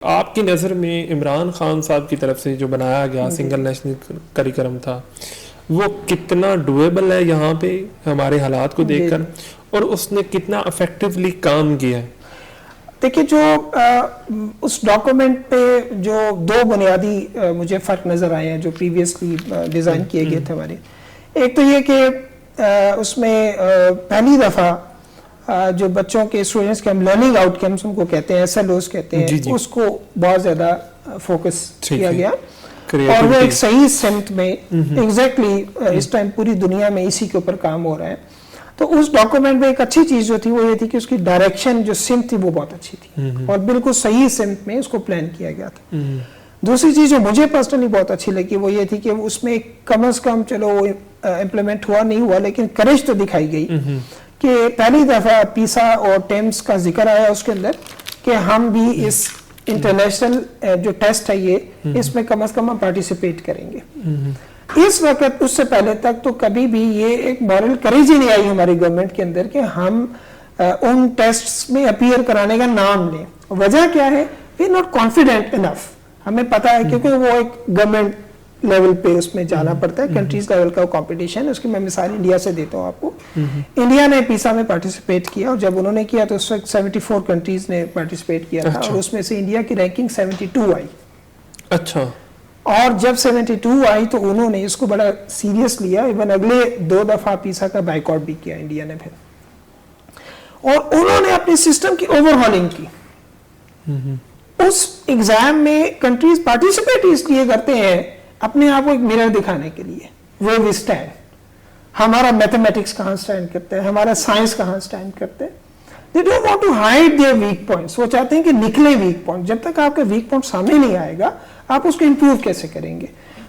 آپ کی نظر میں عمران خان صاحب کی طرف سے جو بنایا گیا سنگل نیشنل کریکلم تھا وہ کتنا ڈویبل ہے یہاں پہ ہمارے حالات کو دیکھ کر، اور اس نے کتنا افیکٹولی کام کیا ہے؟ دیکھیے، جو اس ڈاکومنٹ پہ جو دو بنیادی مجھے فرق نظر آئے ہیں جو پریویسلی ڈیزائن کیے گئے تھے ہمارے. ایک تو یہ کہ اس میں پہلی دفعہ جو بچوں کے اسٹوڈنٹس کے ہم لرننگ آؤٹ کمس ان کو کہتے ہیں، ایس ایل اوز کہتے ہیں، اس کو بہت زیادہ فوکس کیا گیا، اور وہ ایک صحیح سمت میں ایگزیکٹلی اس ٹائم پوری دنیا میں اسی کے اوپر کام ہو رہا ہے. تو اس ڈاکومنٹ میں ایک اچھی چیز جو تھی وہ یہ تھی کہ اس کی ڈائریکشن جو سمت تھی وہ بہت اچھی تھی اور بالکل صحیح سمت میں اس کو پلان کیا گیا تھا. دوسری چیز جو مجھے پرسنلی بہت اچھی لگی وہ یہ تھی کہ اس میں کم از کم چلو وہ امپلیمنٹ ہوا نہیں ہوا لیکن کریج تو دکھائی گئی کہ پہلی دفعہ پیسا اور ٹیمس کا ذکر آیا اس کے اندر کہ ہم بھی اس انٹرنیشنل جو ٹیسٹ ہے یہ اس میں کم از کم ہم پارٹیسپیٹ کریں گے. اس وقت اس سے پہلے تک تو کبھی بھی یہ ایک مورل کریج ہی نہیں آئی ہماری گورنمنٹ کے اندر کہ ہم ان ٹیسٹس میں اپیئر کرانے کا نام لیں. وجہ کیا ہے؟ We are not confident enough. ہمیں پتا ہے کیونکہ وہ ایک گورنمنٹ لیول پہ اس میں جانا پڑتا ہے، کنٹریز لیول کا کمپٹیشن. اس کی میں مثال انڈیا سے دیتا ہوں آپ کو. انڈیا نے پیسا میں پارٹیسپیٹ کیا اور جب انہوں نے کیا تو اس وقت 74 کنٹریز نے پارٹیسپیٹ کیا تھا اور اس میں سے انڈیا کی رینکنگ 72 آئی. اچھا. اور جب 72 آئی تو انہوں نے اس کو بڑا سیریس لیا. ایون اگلے 2 دفعہ پیسا کا بائیکاٹ بھی کیا انڈیا نے پھر، اور انہوں نے اپنے سسٹم کی اوور ہالنگ کی. اس ایگزام میں کنٹریز پارٹیسپیٹ اس لیے کرتے ہیں اپنے آپ کو ایک میرر دکھانے کے لیے. ویئر وی اسٹینڈ، ہمارا میتھمیٹکس کہاں اسٹینڈ کرتا ہے، ہمارا سائنس کہاں اسٹینڈ کرتے ہیں. They don't want to hide their weak points. وہ چاہتے ہیں کہ نکلے ویک پوائنٹ. جب تک آپ کا ویک پوائنٹ سامنے نہیں آئے گا آپ اس کو امپروو کیسے کریں گے؟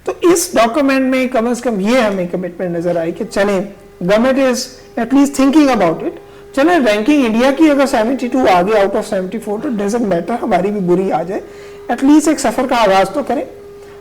تو اس ڈاکومنٹ میں کم از کم یہ ہمیں کمٹمنٹ نظر آئی کہ چلیں government is at least thinking about it. چلیں رینکنگ انڈیا کی اگر 72 آ گئی آؤٹ آف 74 تو ڈزنٹ میٹر، ہماری بھی بری آ جائے، ایٹ لیسٹ ایک سفر کا آغاز تو کریں.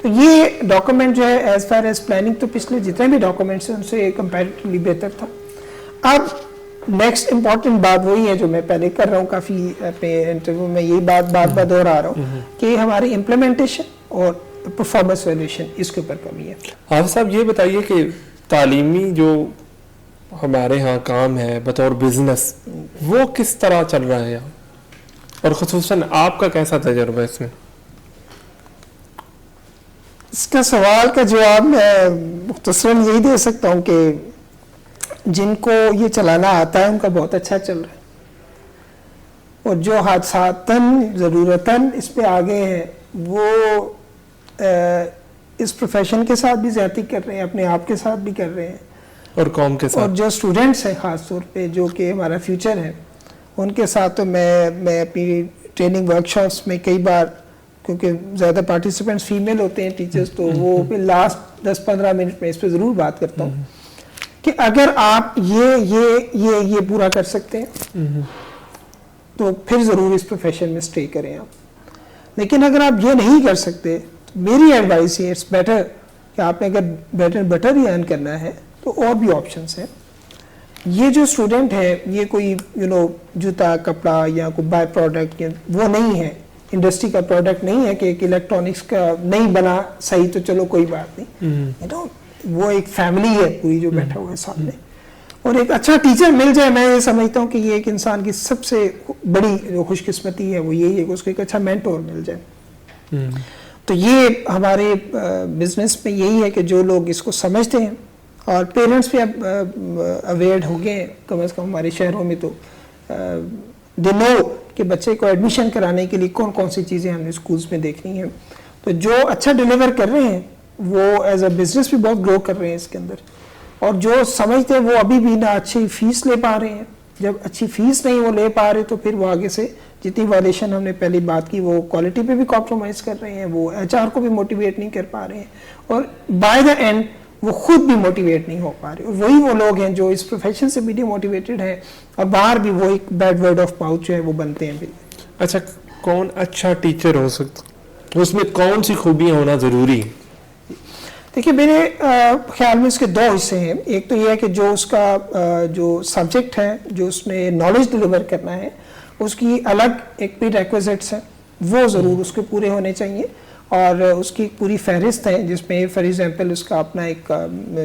تو یہ ڈاکومنٹ جو ہے ایز فار ایز پلاننگ تو پچھلے جتنے بھی ڈاکومنٹس ہیں ان سے کمپیریٹیولی بہتر تھا. اب نیکسٹ امپورٹنٹ بات وہی ہے جو میں پہلے کر رہا ہوں، کافی اپنے انٹرویو میں یہی بات دہرا رہا ہوں کہ ہماری امپلیمنٹیشن اور پرفارمنس ویلیویشن اس کے اوپر کمی ہے. حافظ صاحب یہ بتائیے کہ تعلیمی جو ہمارے ہاں کام ہے بطور بزنس وہ کس طرح چل رہا ہے یہاں، اور خصوصاً آپ کا کیسا تجربہ اس میں؟ اس کا سوال کا جواب میں مختصراً یہی دے سکتا ہوں کہ جن کو یہ چلانا آتا ہے ان کا بہت اچھا چل رہا ہے، اور جو حادثاتاً ضرورتاً اس پہ آگے ہیں وہ اس پروفیشن کے ساتھ بھی زیادتی کر رہے ہیں، اپنے آپ کے ساتھ بھی کر رہے ہیں، اور قوم کے ساتھ. اور جو اسٹوڈنٹس ہیں خاص طور پہ جو کہ ہمارا فیوچر ہے ان کے ساتھ تو میں اپنی ٹریننگ ورکشاپس میں کئی بار، کیونکہ زیادہ پارٹیسپینٹس فیمیل ہوتے ہیں ٹیچرز، تو وہ لاسٹ 10-15 منٹ میں اس پہ ضرور بات کرتا ہوں کہ اگر آپ یہ پورا کر سکتے ہیں تو پھر ضرور اس پروفیشن میں اسٹے کریں آپ. لیکن اگر آپ یہ نہیں کر سکتے تو میری ایڈوائس ہے اٹس بیٹر کہ آپ نے اگر بیٹر ہی ارن کرنا ہے تو اور بھی آپشنس ہیں. یہ جو اسٹوڈنٹ ہے یہ کوئی جوتا کپڑا یا کوئی بائی پروڈکٹ وہ نہیں ہے، انڈسٹری کا پروڈکٹ نہیں ہے کہ ایک الیکٹرانکس کا نہیں بنا صحیح تو چلو کوئی بات نہیں. وہ ایک فیملی ہے پوری جو بیٹھا ہوا ہے سامنے، اور ایک اچھا ٹیچر مل جائے میں یہ سمجھتا ہوں کہ یہ ایک انسان کی سب سے بڑی جو خوش قسمتی ہے وہ یہی ہے کہ اس کو ایک اچھا مینٹور مل جائے. تو یہ ہمارے بزنس میں یہی ہے کہ جو لوگ اس کو سمجھتے ہیں، اور پیرنٹس بھی اب اویئر ہو گئے ہیں کم از کم ہمارے شہروں میں، تو دے نو کہ بچے کو ایڈمیشن کرانے کے لیے کون کون سی چیزیں ہم نے اسکولس میں دیکھنی ہیں. تو جو اچھا ڈیلیور کر رہے ہیں وہ ایز اے بزنس بھی بہت گرو کر رہے ہیں اس کے اندر، اور جو سمجھتے ہیں وہ ابھی بھی نہ اچھی فیس لے پا رہے ہیں. جب اچھی فیس نہیں وہ لے پا رہے تو پھر وہ آگے سے جتنی وائلیشن ہم نے پہلی بات کی وہ کوالٹی پہ بھی کمپرومائز کر رہے ہیں، وہ ایچ آر کو بھی موٹیویٹ نہیں کر پا رہے ہیں، اور بائی دا اینڈ وہ خود بھی موٹیویٹ نہیں ہو پا رہے. اور وہی وہ لوگ ہیں جو اس پروفیشن سے بھی ڈی موٹیویٹڈ ہیں اور باہر بھی وہ ایک بیڈ ورڈ آف ماؤتھ جو ہے وہ بنتے ہیں. اچھا، کون اچھا ٹیچر ہو سکتا، اس میں کون سی خوبیاں ہونا ضروری؟ دیکھیے میرے خیال میں اس کے 2 حصے ہیں. ایک تو یہ ہے کہ جو اس کا جو سبجیکٹ ہے جو اس نے نالج ڈلیور کرنا ہے اس کی الگ ایک پری ریکویزٹس ہیں. وہ ضرور اس کے پورے ہونے چاہیے، اور اس کی پوری فہرست ہے جس میں فار ایگزامپل اس کا اپنا ایک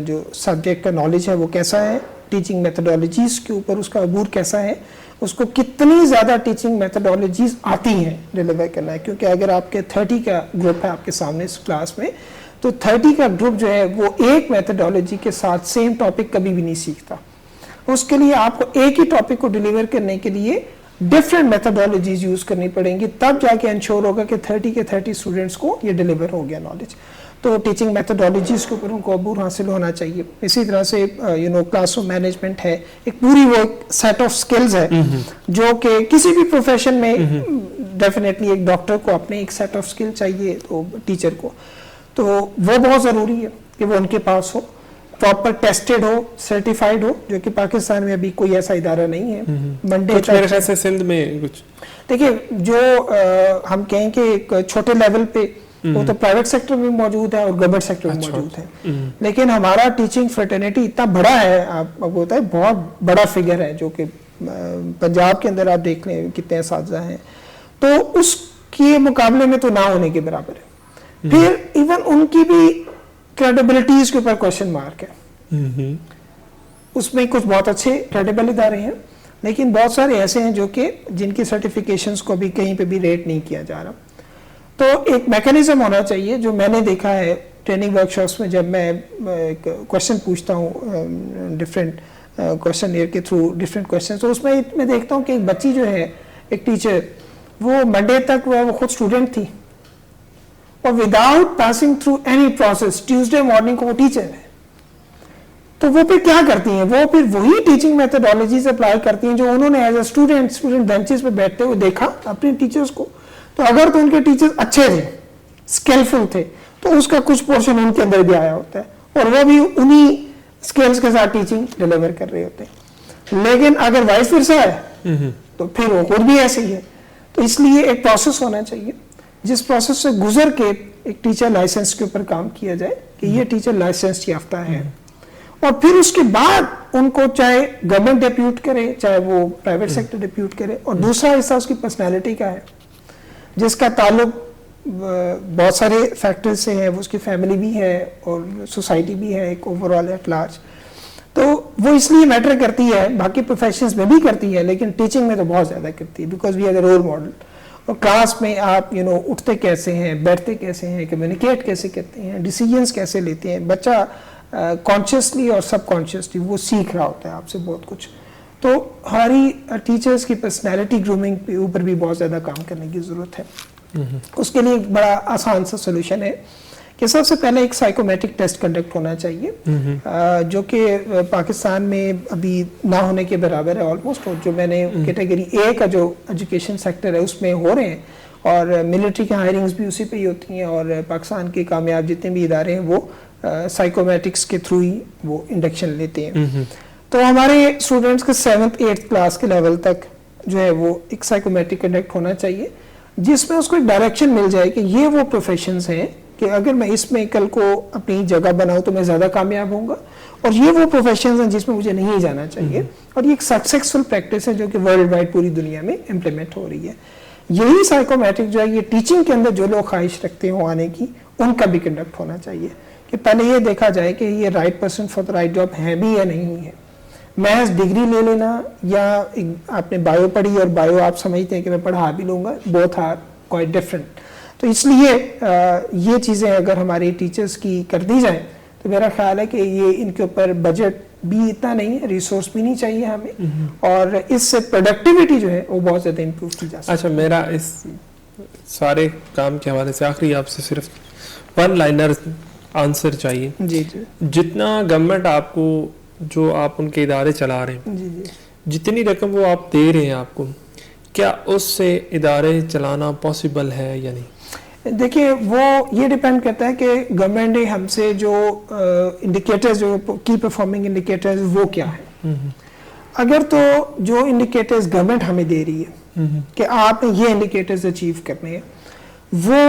جو سبجیکٹ کا نالج ہے وہ کیسا ہے، ٹیچنگ میتھڈالوجیز کے اوپر اس کا عبور کیسا ہے، اس کو کتنی زیادہ ٹیچنگ میتھڈالوجیز آتی ہیں ڈیلیور کرنا ہے. کیونکہ اگر آپ کے 30 کا گروپ ہے آپ کے سامنے اس کلاس میں، تو 30 کا گروپ جو ہے وہ ایک میتھڈالوجی کے ساتھ سیم ٹاپک کبھی بھی نہیں سیکھتا. اس کے لیے آپ کو ایک ہی ٹاپک کو ڈیلیور کرنے کے لیے ڈفرینٹ میتھڈالوجیز یوز کرنی پڑیں گی، تب جا کے انشور ہوگا کہ 30 کے 30 اسٹوڈنٹس کو یہ ڈیلیور ہو گیا نالج. تو ٹیچنگ میتھڈالوجیز کے اوپر ان کو عبور حاصل ہونا چاہیے. اسی طرح سے کلاس روم مینجمنٹ ہے، ایک پوری وہ سیٹ آف سکلز ہے جو کہ کسی بھی پروفیشن میں ڈیفینیٹلی ایک ڈاکٹر کو اپنے ایک سیٹ آف سکل چاہیے تو ٹیچر کو، تو وہ بہت ضروری ہے کہ وہ ان کے پاس ہو، پراپر ٹیسٹڈ ہو، سرٹیفائڈ ہو، جو کہ پاکستان میں ابھی کوئی ایسا ادارہ نہیں ہے. منڈے میرے خیال سے سندھ میں کچھ دیکھیں جو ہم کہیں کہ ایک چھوٹے لیول پہ وہ تو پرائیویٹ سیکٹر میں موجود ہے اور گورنمنٹ سیکٹر میں موجود ہے، لیکن ہمارا ٹیچنگ فریٹرنیٹی اتنا بڑا ہے، آپ کو ہوتا ہے بہت بڑا فگر ہے، جو کہ پنجاب کے اندر آپ دیکھ لیں کتنے اساتذہ ہیں، تو اس کے مقابلے میں تو نہ ہونے کے برابر ہے. پھر ایون ان کی بھی کریڈیبلٹیز کے اوپر کوشچن مارک ہے. اس میں کچھ بہت اچھے کریڈیبل ادارے ہیں، لیکن بہت سارے ایسے ہیں جو کہ جن کی سرٹیفیکیشنز کو بھی کہیں پہ بھی ریٹ نہیں کیا جا رہا. تو ایک میکانزم ہونا چاہیے جو میں نے دیکھا ہے ٹریننگ ورکشاپس میں، جب میں ایک کوشچن پوچھتا ہوں ڈفرینٹ کوشچن ایئر کے تھرو ڈفرینٹ کوشچن، تو اس میں دیکھتا ہوں کہ ایک بچی جو ہے، ایک ٹیچر، وہ منڈے تک وہ خود اسٹوڈنٹ تھی اور without passing through any process Tuesday morning کو وہ ٹیچر ہے. تو وہ پھر کیا کرتی ہیں، وہ پھر وہی ٹیچنگ میتھڈالوجیز اپلائی کرتی ہیں جو انہوں نے ایز اے اسٹوڈنٹ بینچز پہ بیٹھتے ہوئے دیکھا اپنے ٹیچرز کو. تو اگر تو ان کے ٹیچرز اچھے تھے، اسکلفل تھے، تو اس کا کچھ پورشن ان کے اندر بھی آیا ہوتا ہے اور وہ بھی انہی اسکلز کے ساتھ ٹیچنگ ڈیلیور کر رہے ہوتے ہیں. لیکن اگر وائس ورسا ہے تو پھر وہ خود بھی ایسے ہی ہے. تو اس لیے ایک پروسیس ہونا چاہیے جس پروسیس سے گزر کے ایک ٹیچر لائسنس کے اوپر کام کیا جائے کہ یہ ٹیچر لائسنس یافتہ ہے، اور پھر اس کے بعد ان کو چاہے گورنمنٹ ڈیپیوٹ کرے چاہے وہ پرائیویٹ سیکٹر ڈیپیوٹ کرے. اور دوسرا حصہ اس کی پرسنالٹی کا ہے جس کا تعلق بہت سارے فیکٹر سے ہے، وہ اس کی فیملی بھی ہے اور سوسائٹی بھی ہے ایک اوور آل ایٹ لارج. تو وہ اس لیے میٹر کرتی ہے، باقی پروفیشنز میں بھی کرتی ہے لیکن ٹیچنگ میں تو بہت زیادہ کرتی ہے، because we are the role model. اور کلاس میں آپ اٹھتے کیسے ہیں، بیٹھتے کیسے ہیں، کمیونیکیٹ کیسے کرتے ہیں، ڈیسیجنز کیسے لیتے ہیں. بچہ کانشیسلی اور سب کانشیسلی وہ سیکھ رہا ہوتا ہے آپ سے بہت کچھ. تو ہماری ٹیچرز کی پرسنالٹی گرومنگ کے اوپر بھی بہت زیادہ کام کرنے کی ضرورت ہے. اس کے لیے ایک بڑا آسان سا سولوشن ہے کہ سب سے پہلے ایک سائیکومیٹرک ٹیسٹ کنڈکٹ ہونا چاہیے، جو کہ پاکستان میں ابھی نہ ہونے کے برابر ہے آلموسٹ. جو میں نے کیٹیگری اے کا جو ایجوکیشن سیکٹر ہے اس میں ہو رہے ہیں، اور ملٹری کی ہائرنگز بھی اسی پہ ہی ہوتی ہیں، اور پاکستان کے کامیاب جتنے بھی ادارے ہیں وہ سائیکومیٹرکس کے تھرو ہی وہ انڈکشن لیتے ہیں. تو ہمارے اسٹوڈنٹس کے 7th 8th کلاس کے لیول تک جو ہے وہ ایک سائیکومیٹرک کنڈکٹ ہونا چاہیے، جس میں اس کو ایک ڈائریکشن مل جائے کہ یہ وہ پروفیشنز ہیں کہ اگر میں اس میں کل کو اپنی جگہ بناؤں تو میں زیادہ کامیاب ہوں گا، اور یہ وہ پروفیشنز ہیں جس میں مجھے نہیں جانا چاہیے. اور یہ ایک سکسیسفل پریکٹس ہے جو کہ ورلڈ وائڈ پوری دنیا میں امپلیمنٹ ہو رہی ہے. یہی سائیکومیٹرک جو ہے یہ ٹیچنگ کے اندر جو لوگ خواہش رکھتے ہوں آنے کی، ان کا بھی کنڈکٹ ہونا چاہیے کہ پہلے یہ دیکھا جائے کہ یہ right person for the right job ہے بھی یا نہیں ہے. محض ڈگری لے لینا یا آپ نے بایو پڑھی اور بایو آپ سمجھتے ہیں کہ میں پڑھا بھی لوں گا، بوتھ آر کوائٹ ڈفرینٹ. تو اس لیے یہ چیزیں اگر ہماری ٹیچرز کی کر دی جائیں تو میرا خیال ہے کہ یہ ان کے اوپر بجٹ بھی اتنا نہیں ہے، ریسورس بھی نہیں چاہیے ہمیں، اور اس سے پروڈکٹیوٹی جو ہے وہ بہت زیادہ امپروو کی جا سکتی ہے. اچھا، میرا اس سارے کام کے حوالے سے آخری آپ سے صرف 1 لائنر آنسر چاہیے. جی جی. جتنا گورنمنٹ آپ کو، جو آپ ان کے ادارے چلا رہے ہیں، جی جی، جتنی رقم وہ آپ دے رہے ہیں آپ کو، کیا اس سے ادارے چلانا پاسبل ہے یا نہیں؟ دیکھیں وہ یہ ڈیپینڈ کرتا ہے کہ گورنمنٹ نے ہم سے جو انڈیکیٹرز، جو کی پرفارمنگ انڈیکیٹرز وہ کیا ہے. اگر تو جو انڈیکیٹرز گورنمنٹ ہمیں دے رہی ہے کہ آپ نے یہ انڈیکیٹرز اچیو کرنے ہیں، وہ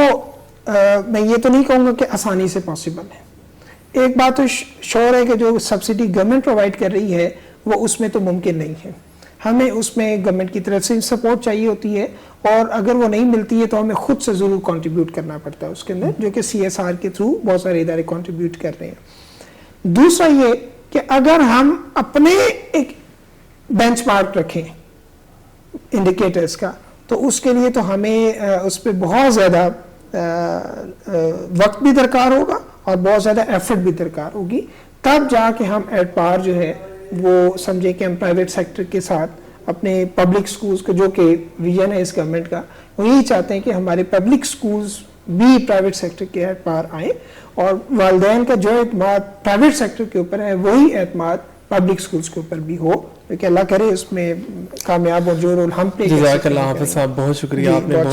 میں یہ تو نہیں کہوں گا کہ آسانی سے پاسبل ہے. ایک بات تو شور ہے کہ جو سبسڈی گورنمنٹ پرووائڈ کر رہی ہے وہ اس میں تو ممکن نہیں ہے. ہمیں اس میں گورنمنٹ کی طرف سے سپورٹ چاہیے ہوتی ہے، اور اگر وہ نہیں ملتی ہے تو ہمیں خود سے ضرور کنٹریبیوٹ کرنا پڑتا ہے اس کے اندر، جو کہ CSR کے تھرو بہت سارے ادارے کنٹریبیوٹ کر رہے ہیں۔ دوسرا یہ کہ اگر ہم اپنے ایک بینچ مارک رکھیں انڈیکیٹرز کا، تو اس کے لیے تو ہمیں اس پہ بہت زیادہ وقت بھی درکار ہوگا اور بہت زیادہ ایفرٹ بھی درکار ہوگی، تب جا کے ہم ایٹ پار جو ہے وہ سمجھیں کہ ہم پرائیویٹ سیکٹر کے ساتھ اپنے پبلک سکولز کو، جو کہ ویژن ہے اس گورنمنٹ کا، وہ یہی چاہتے ہیں کہ ہمارے پبلک سکولز بھی پرائیویٹ سیکٹر کے ایٹ پار آئیں، اور والدین کا جو اعتماد پرائیویٹ سیکٹر کے اوپر ہے وہی اعتماد پبلک سکولز کے اوپر بھی ہو، کہ اللہ کرے اس میں کامیاب اور جو رول ہم پلے کر سکتے ہیں۔ جزاک اللہ حافظ صاحب، بہت شکریہ، آپ نے بہت